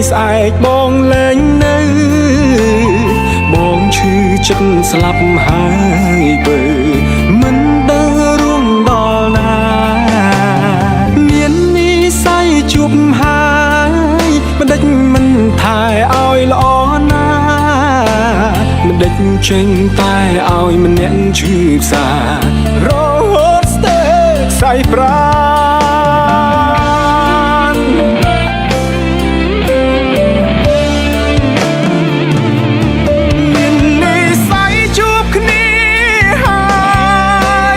ស្អែកបងលែងនៅបងឈឺចិត្តស្លាប់ហើយបើមិនដឹងរួមដល់ណាមាននិស្ស័យជួបហើយមិនដេចមិនថែឲ្យល្អណាមិនដេចចេញតែឲ្យម្នាក់ឈឺផ្សារហូតស្ទើរខ្សែប្រាណមាននិស្ស័យជួបគ្នាហើ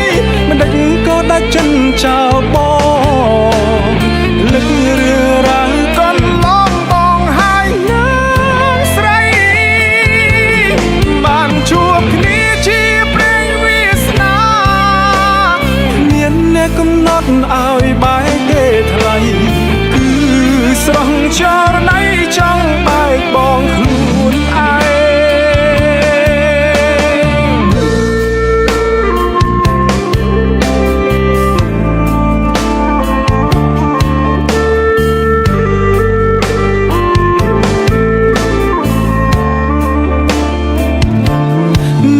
យមិនដេចក៏ដាច់ចិនចោលបងលឹករឿងរ៉ាវកន្លងបងហើយណាស្រីបានជួបគ្នាជាព្រេងវាសនាមានអ្នកកំណត់ឲ្យបែកទេថ្លៃគឺស្រស់ចរណៃចង់បែកបងខ្លួនឯង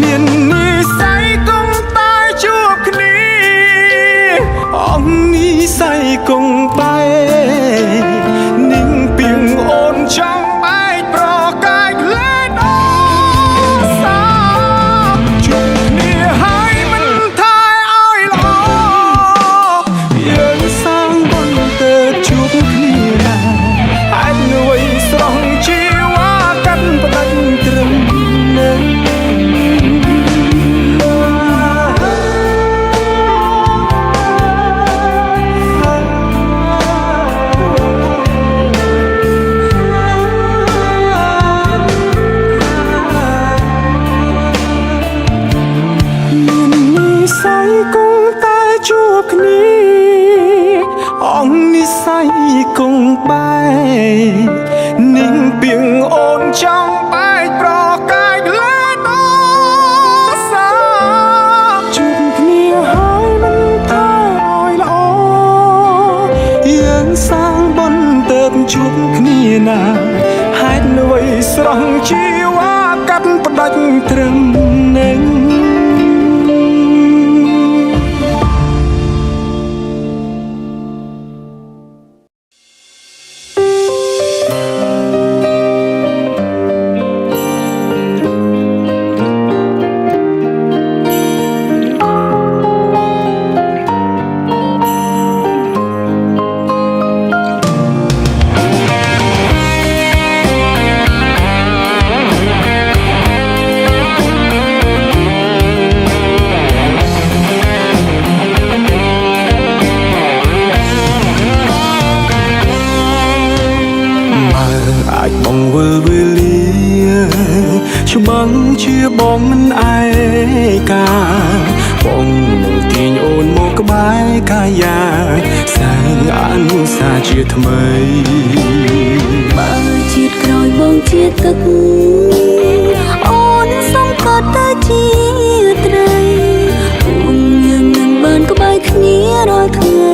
មាននិស្ស័យគង់តែជួបគ្នាអង្គនិស្ស័យគង់បែកនិងពីងអូនចង់បែកប្រកាយលែងអសាជួបគ្នាហើយមិនថែឲ្យល្អយើងសាងបុណ្យទៅជួបគ្នាអាចនួយស្រស់ជីវ៉ាកាត់ផ្ដាច់ត្រឹមនឹងគង់តែជួបគ្នាអង្គនិស្ស័យគង់បែកនិងពីងអូនចង់បែកប្រកាយលែងអសាជួបគ្នាហើយមិនថាឲ្យល្អយើងសាងបុណ្យទៅជួបគ្នាណាហេតុអ្វីស្រស់ជីវ៉ាកាត់ផ្ដាច់ត្រឹមនឹងអាចបងវិលវេលាច្បាំងជាបងមិនឯកាបងនឹងទាញអូនមកក្បែរកាយាសាងអនុសាជាថ្មីបើជាតិក្រោយបងជាទឹកអូនសុំក៏ទៅជាត្រីពួកយើងនឹងបានក្បែរគ្នារាល់ថ្ងៃ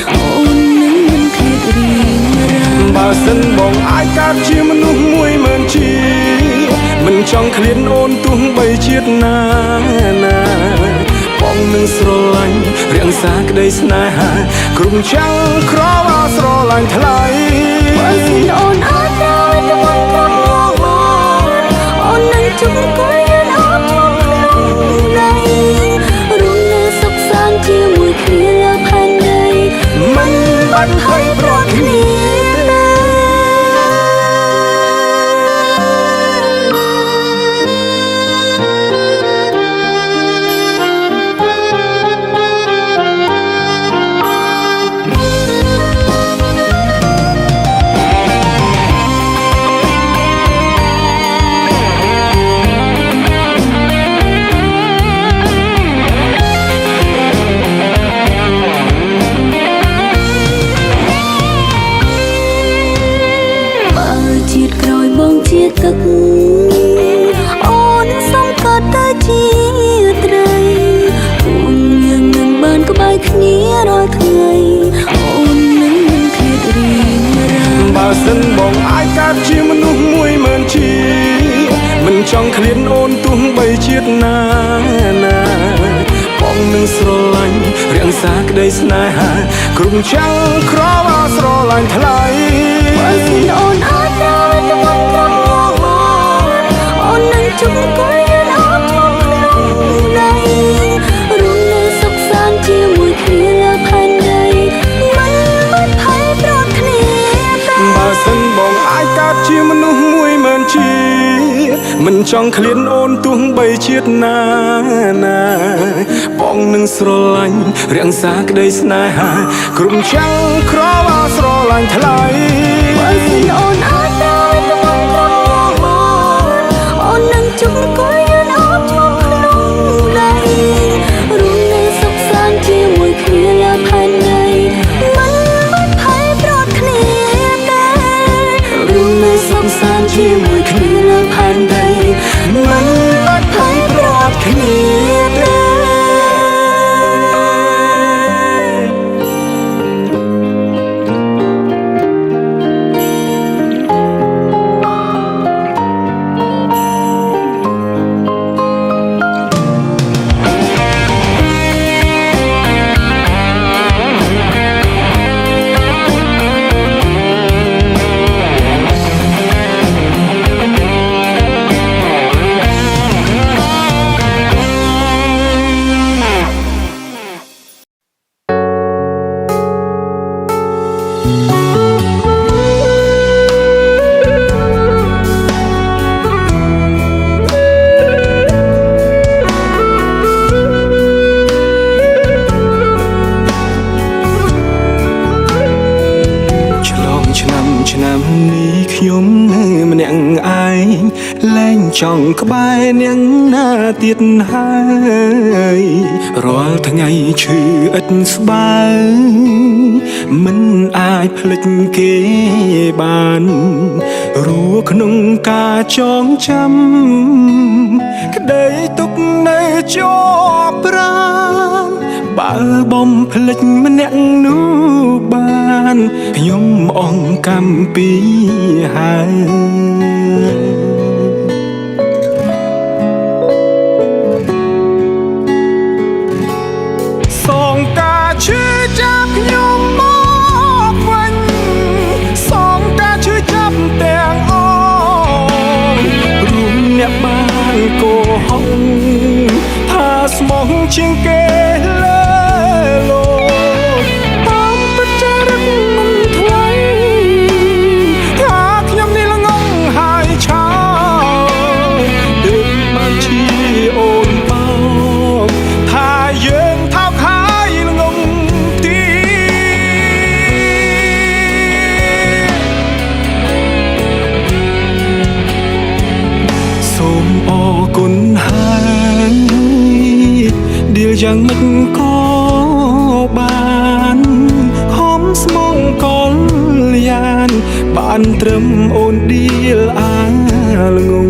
អូននឹងមិនខេតរៀងរាបើសិនបងអាចកើតជាមនុស្ស10000ជាមិនចង់ឃ្លានអូនទោះបីជាតិណាណាបងនឹងស្រឡាញ់រាំងសាក្តីស្នេហាគ្រប់ចាំងក្រវ៉ាស្រឡាញ់ថ្លៃបើសិនអូនអាចដល់ទៅមិនប្រមមកអូននឹងជុំគល់យើងអត់ជុំណៃរួមនៅសុខសាន្តជាមួយគ្នាលើផែនដីមិនបាត់ហើយព្រោះគ្នាទឹកអូនសុំក៏ទៅជាត្រីពួកយើងនឹងបានក្បែរគ្នារាល់ថ្ងៃអូននឹងមិនខេតរៀងរាបើសិនបងអាចកើត កើតជាមនុស្សមួយម៉ឺនជាមិនចង់ឃ្លានអូនទោះបីជាតិណាណាបងនឹងស្រឡាញ់រាំងសាក្តីស្នេហាគ្រប់ចាំងក្រវ៉ាស្រឡាញ់ថ្លៃបើសិនអូនអាចត្រូវទៅមកត្រង់មកអូននឹងជុំគល់ยืนអត់ឈប់ក្នុងដៃរួមនៅសុខសាន្តជាមួយគ្នាលើផែនដីមិនបាត់ភ័យប្រត់គ្នាតែបើសិនបងអាចកើតជាមនុស្សមួយម៉ឺនជាមិនចង់ឃ្លានអូនទោះបីជាតិណាណាបងនឹងស្រឡាញ់រាំងសាក្តីស្នេហាគ្រប់ចាំងក្រវ៉ាស្រឡាញ់ថ្លៃបើសិនអូនអាចត្រូវទៅមកត្រង់មកអូននឹងជុំគល់ยืนអត់ឈប់ក្នុងដៃរួមនៅសុខសាន្តជាមួយគ្នាលើផែនដីមិនបាត់ភ័យប្រត់គ្នាតែរួមនៅសុខសាន្តជាមួយគ្នាលើផែនដីមិនបាត់ភ័យប្រត់គ្នាទេឆ្នាំនេះខ្ញុំម្នាក់ឯងលែងចង់ក្បែរនាងណាទៀតហើយរាល់ថ្ងៃឈឺឥតស្បើយមិនអាចភ្លេចគេបានរួក្នុងការចងចាំក្តីទុកនៅជាប់ប្រាណបើបំភ្លេចម្នាក់នោះបានខ្ញុំអង្កំពីហើយសងការឈឺចាប់ខ្ញុំមកវិញសងការឈឺចាប់ទាំងអស់រួមអ្នកបានកោហកថាស្មោះជាងគេលើលោកតាមពិតចរិតមិនថ្លៃថាខ្ញុំនេះល្ងងហើយឆោទើបបានជាអូនបោកថាយើងថោកហើយល្ងងទីសូមអរគុណហើយដៀលយ៉ាងម៉េចក៏បានខំស្មងកលយានបានត្រឹមអូនដៀលអាល្ងង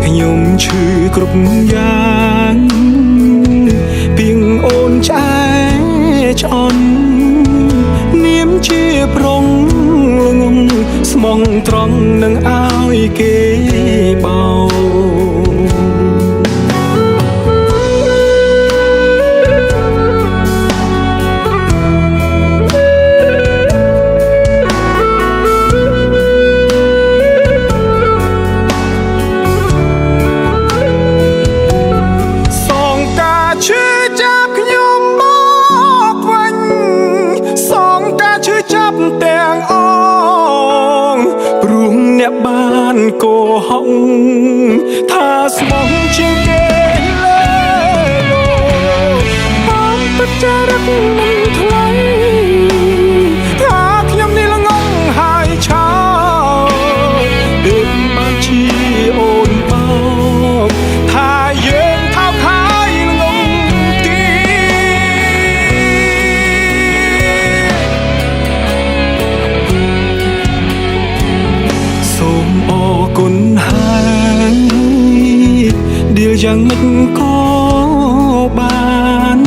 ខ្ញុំឈឺគ្រប់យ៉ាងពីងអូនឆ្អែឆ្អន់នាមជាប្រុងល្ងងស្មងត្រង់នឹងឲ្យគេបោទាំងអងព្រោះអ្នកបានកោហកថាស្មោះជាងគេលើលោកតាមពិតចរិតមិនថ្លៃថាខ្ញុំនេះល្ងងហើយឆោទើបបានជាអូនបោកថាយើងថោកហើយល្ងងទីសូមអរគុណហើយដៀលយ៉ាងម៉េចក៏បាន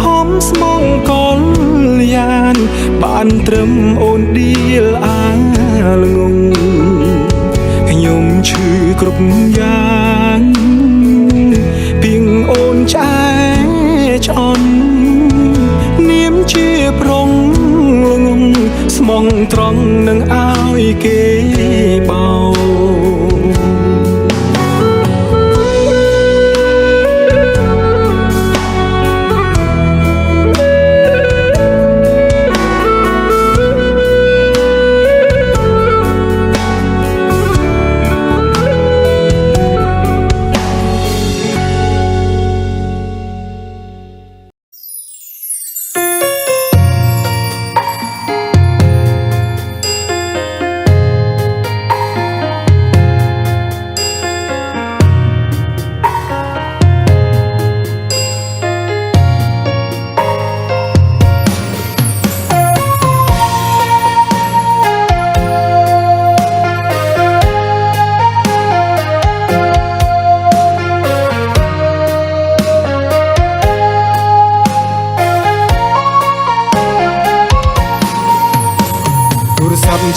ខំស្មងកលយានបានត្រឹមអូនដៀលអាល្ងង គ្រប់យ៉ាងពីងអូនឆ្អែឆ្អន់នាមជាប្រុងល្ងងស្មងត្រង់នឹងឲ្យគេបោ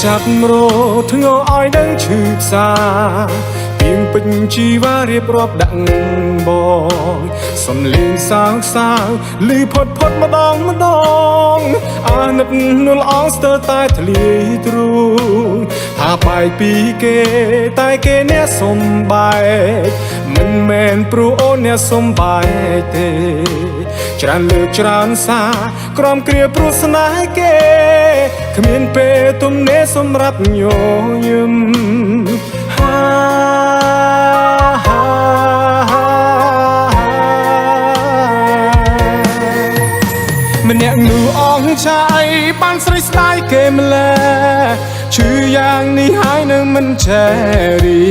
ចាប់រត់ធ្ងោឲ្យដឹងឈឺផ្សាពីងពេញជីវ៉ារៀបរាប់ដាក់បងសំលេងសើចលឺផុតម្ដងអាណិតនួលអងស្ទើរតែធ្លាយទ្រូងថាបាយពីគេតែគេអ្នកសំបែកមិនមែនព្រោះអូនអ្នកសំបែកទេច្រើនលើកច្រើនសារក្រំគ្រាព្រោះស្នេហ៍គេគ្មានពេលទំនេរសម្រាប់ញញឹមម្នាក់នោះអងចាយបានស្រីស្ដាយគេម្ល៉េះឈឺយ៉ាងនេះហើយនៅមិនចេះរៀ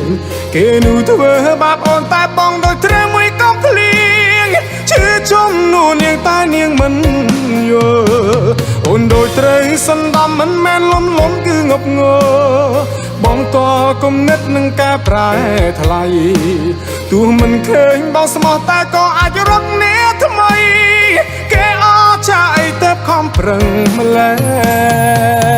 នគេនោះធ្វើបាបអូនតែបងដោយត្រេះមួយកំភ្លៀងឈឺចំនួននាងតែនាងមិនយល់អូនដោយត្រូវសន្តំមិនមែនលំគឺងប់ងបងតគំនិតនឹងការប្រែថ្លៃទោះមិនឃើញបងស្មោះតែក៏អាចរត់នាថ្មីគេអចាយទៅខំប្រឹងម្ល៉េះ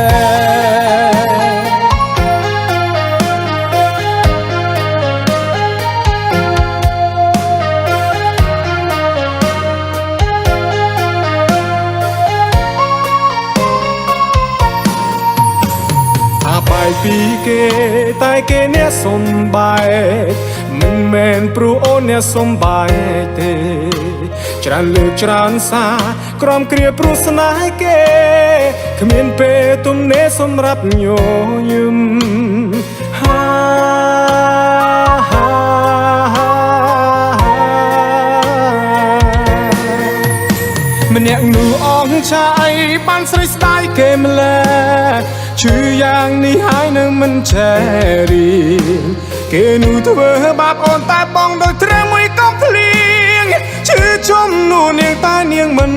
ពីគេតែគេអ្នកសំបែកមិនមែនព្រោះអូនអ្នកសំបែកទេច្រើនលើកច្រើនសារក្រំគ្រាព្រោះស្នេហ៍គេគ្មានពេលទំនេរសម្រាប់ញញឹមម្នាក់នោះអងចាយបានស្រីស្ដាយគេម្ល៉េះឈឺយ៉ាងនេះហើយនៅមិនចេះរៀនគេនោះធ្វើបាបអូនតែបងដោយត្រេះមួយកំភ្លៀងឈឺចំនួននាងតែនាងមិន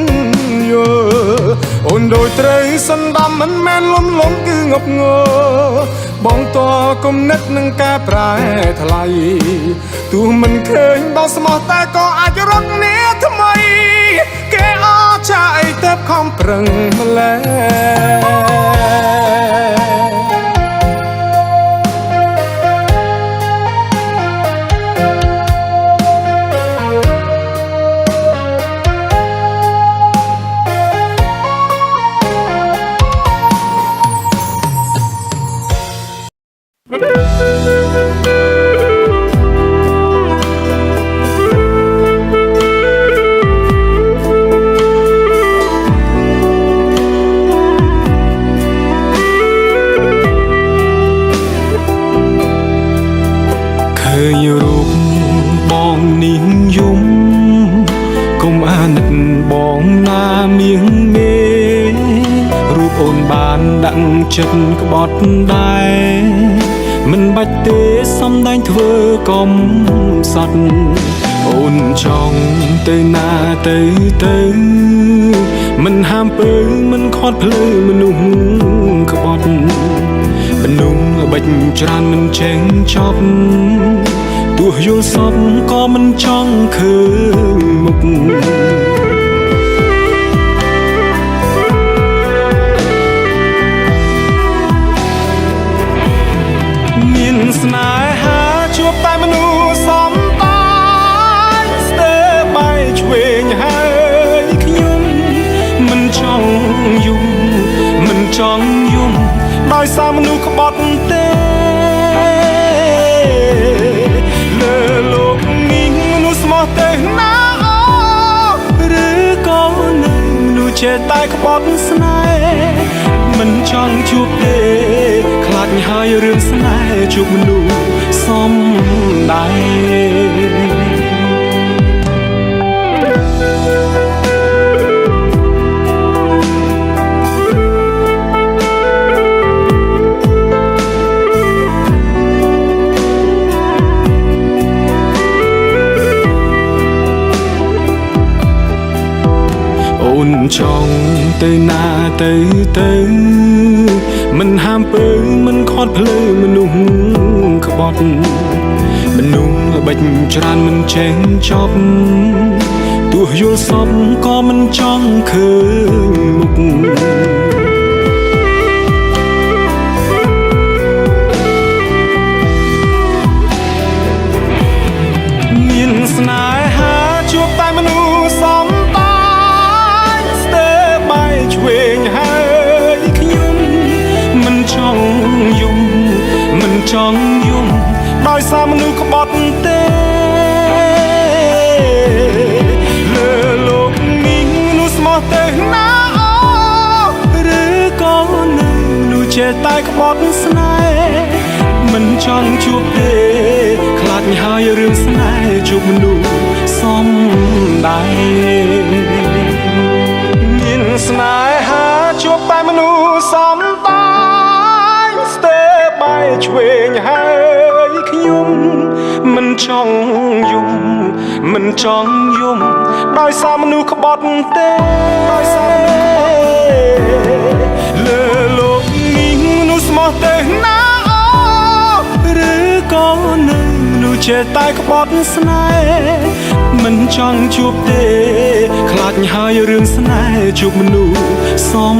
យល់អូនដោយត្រូវសន្តំមិនមែនលំគឺងប់ងបងតគំនិតនឹងការប្រែថ្លៃទោះមិនឃើញបងស្មោះតែក៏អាចរត់នាថ្មីគេអចាយទៅខំប្រឹងម្ល៉េះរូបបងនាងយំកុំអាណិតបងណាមៀងមេរូបអូនបានដាក់ចិត្តក្បត់ដែរមិនបាច់ទេសំដែងធ្វើកំសត់អូនចង់ទៅណាទៅមិនហាមពើមិនខាត់ភ្លើមនុស្សក្បត់មនុស្សបិចច្រើនមិនចេញចប់ទោះយល់សពក៏មិនចង់ឃើញមុខមានស្នេហា ដោយសារមនុស្សក្បត់ទេលើលោកនេះមនុស្សស្មោះទេណាឬក៏នៅមនុស្សចេះតែក្បត់ស្នេហ៍មិនចង់ជួបទេខ្លាចហើយរឿងស្នេហ៍ជួបមនុស្សសំដែងអូនចង់ទៅណាទៅមិនហាមពើមិនខត់ភ្លើមនុស្សក្បត់មនុស្សល្បិចច្រើនមិនចេះចប់ទោះយល់សពក៏មិនចង់ឃើញមុខមានស្នេហាជួបតែមនុស្សសំឆ្វេងហើយខ្ញុំមិនចង់យំមិនចង់យំដោយសារមនុស្សក្បត់ទេលើលោកនេះមនុស្សស្មោះទេណាឬក៏នៅមនុស្សចេះតែក្បត់ស្នេហ៍មិនចង់ជួបទេខ្លាចហើយរឿងស្នេហ៍ជួបមនុស្សសំដែងស្នេហាជួបតែមនុស្សសំដែងស្ទើរបែកឆ្វេងហើយខ្ញុំមិនចង់យំមិនចង់យំដោយសារមនុស្សក្បត់ទេដោយសារលើលោកនេះមនុស្សស្មោះទេណាឬក៏នៅមនុស្សចេះតែក្បត់ស្នេហ៍មិនចង់ជួបទេខ្លាចហើយរឿងស្នេហ៍ជួបមនុស្សសំ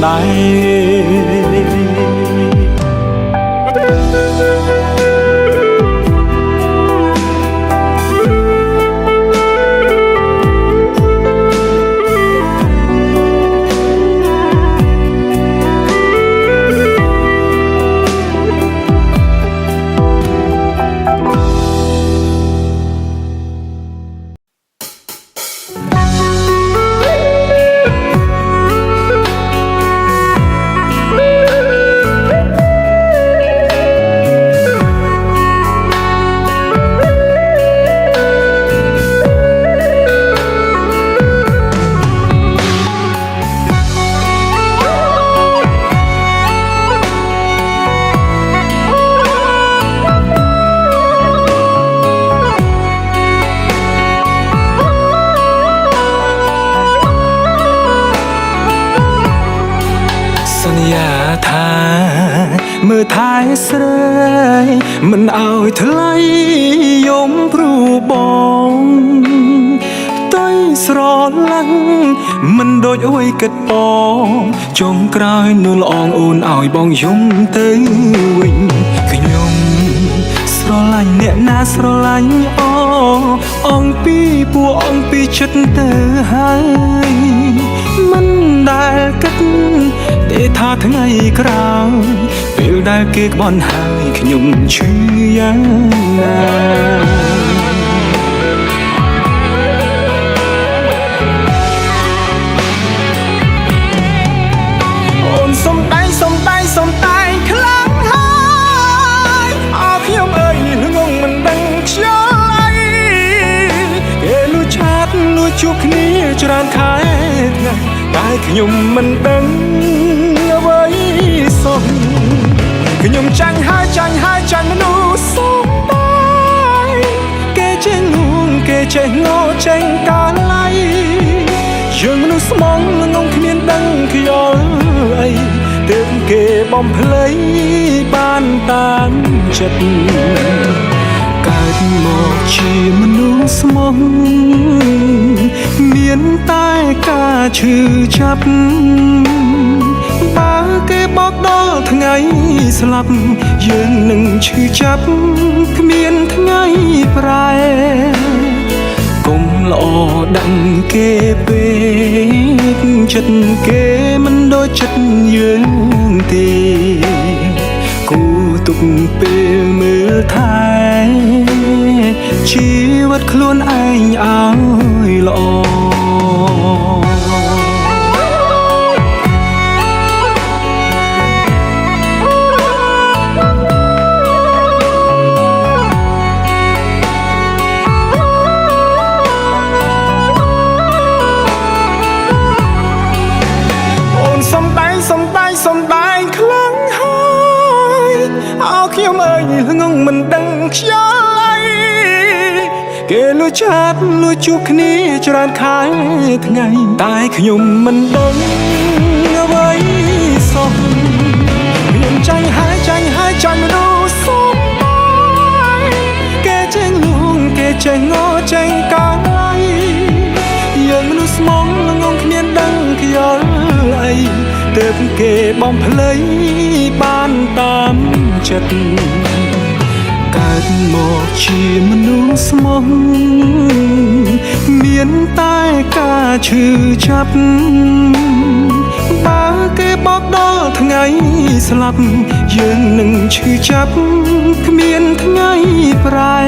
ដែមើលថែស្រីមិនឲ្យថ្លៃយំព្រោះបងតែស្រឡាញ់មិនដូចអួយគិតបងចុងក្រោយនួនល្អងអូនឲ្យបងយំទៅវិញខ្ញុំស្រឡាញ់អ្នកណាស្រឡាញ់អង្គពីពួកអង្គពីចិត្តទៅហើយមិនដែលគិតទេថាថ្ងៃក្រោយពេលដែលគេក្បត់ហើយខ្ញុំឈឺយ៉ាងណាអូនសំដែងខ្លាំងហើយអើខ្ញុំអើយនេះងងមិនដឹងខ្យល់អីគេលួចឆាតលួចជួបគ្នាច្រើនខែថ្ងៃតែខ្ញុំមិនដឹងអ្វីសោះខ្ញុំចាញ់ហើយចាញ់មនុស្សសំដែងគេចេះងងគេចេះងោចេញកាឡៃយើងមនុស្សស្មងងងគ្មានដឹងខ្យល់អីទើបគេបំភ្លៃបានតាមចិត្តកើតមកជាមនុស្សស្មងមានតែការឈឺចាប់បើគេបោកដល់ថ្ងៃស្លាប់យើងនឹងឈឺចាប់គ្មានថ្ងៃប្រែកុំ ល្អដឹងគេពេកចិត្តគេមិនដូចចិត្តយើងទេគូទុកពេលមើលថែជីវិតខ្លួនឯងឲ្យល្អសំដែងខ្លាំងហើយអោខ្ញុំអើយងងមិនដឹងខ្យល់អីគេលួចឆាតលួចជួបគ្នាច្រើនខែថ្ងៃតែខ្ញុំមិនដឹងអ្វីសោះខ្ញុំចាញ់ហើយចាញ់មនុស្សសំបាយគេចេញលួងគេចេញងោចេញកាយយើងមនុស្សស្មងងងគ្មានដឹងខ្យល់អីទើបគេបំភ្លៃបានតាមចិត្តកើតមកជាមនុស្សស្មោះមានតែការឈឺចាប់បើគេបោកដល់ថ្ងៃស្លាប់យើងនឹងឈឺចាប់គ្មានថ្ងៃប្រែ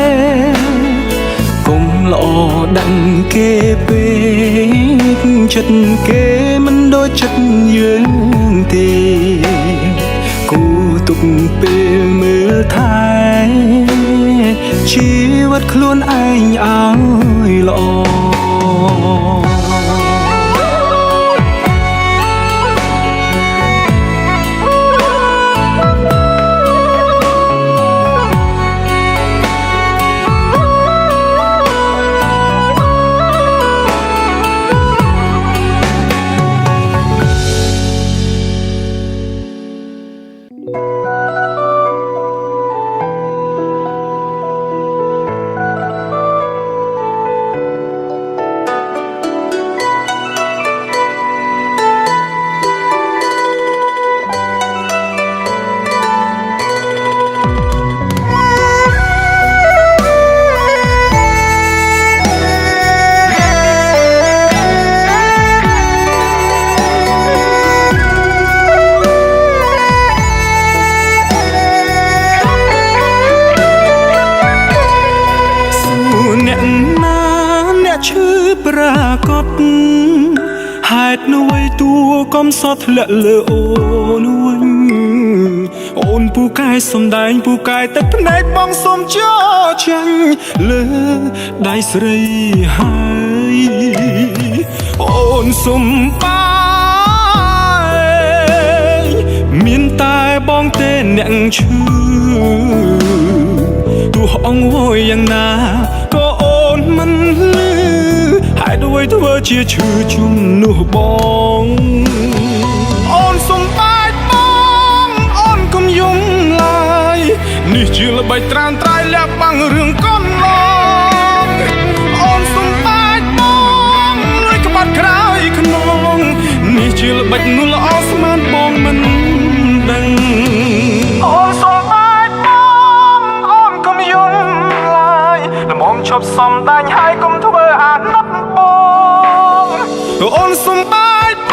គុំល្អដឹងគេពេកចិត្តគេមិនដូចចិត្តយើងទេគូទុកពេលមើលថែជីវិតខ្លួនឯងឲ្យល្អប្រាកដហេតុនោះឯតួកំសត់ធ្លាក់លើអូនវិញអូនពូកែសំដែងពូកែទឹកភ្នែកបងសុំចោចាញ់លើដៃស្រីហើយអូនសុំបាយមានតែបងទេអ្នកឈឺទោះអង្វរយ៉ាងណាក៏អូនមិនលឺហើយដូចធ្វើជាឈឺជំនួសបងអូនសុំបាយបងអូនកុំយំឡើយនេះជាល្បិចត្រានត្រៃលាក់បាំងរឿងកូនឡងអូនសុំបាយបងលួយក្បាត់ក្រោយខ្នងនេះជាល្បិចនោះល្អស្មានបងមិនដឹងអូនសុំបាយបងអូនកុំយំឡើយល្មមឈប់សំដាញ់ហើយកុំធ្វើអាណិតបងអូនសុំបាយប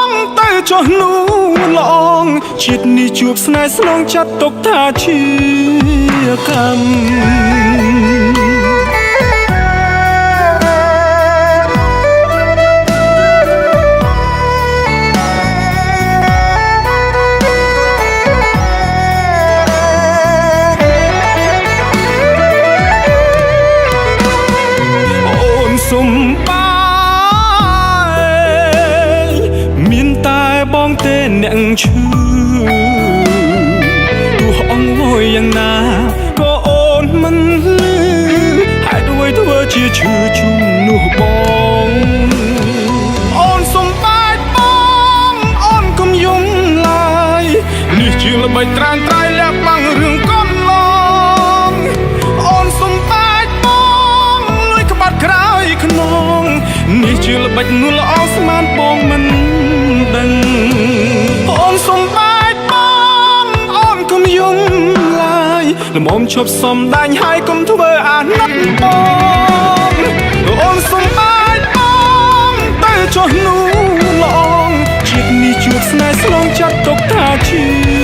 ងទៅចុះនោះល្អងជាតិនេះជួបស្នេហ៍ស្នងចាត់ទុកថាជាកម្មសុំបាយមានតែបងទេអ្នកឈឺទោះអង្វរយ៉ាងណាក៏អូនមិនលឺហើយដូចធ្វើជាឈឺជំនួសបងអូនសុំបាយបងអូនកុំយំឡើយនេះជាល្បិចត្រានត្រៃលាក់បាំងរឿងកូនឡងអូនសុំបាយបងលួយក្បាត់ក្រោយខ្នងនេះជាល្បិចនោះល្អស្មានបងមិនដឹងអូនសុំបាយបងអូនកុំយំឡើយល្មមឈប់សំដាញ់ហើយកុំធ្វើអាណិតបង លោកអូនសុំអាចបងទៅចុះនោះឡងជាតិនេះជួបស្នេហ៍ស្លងចាត់ទុកថាជា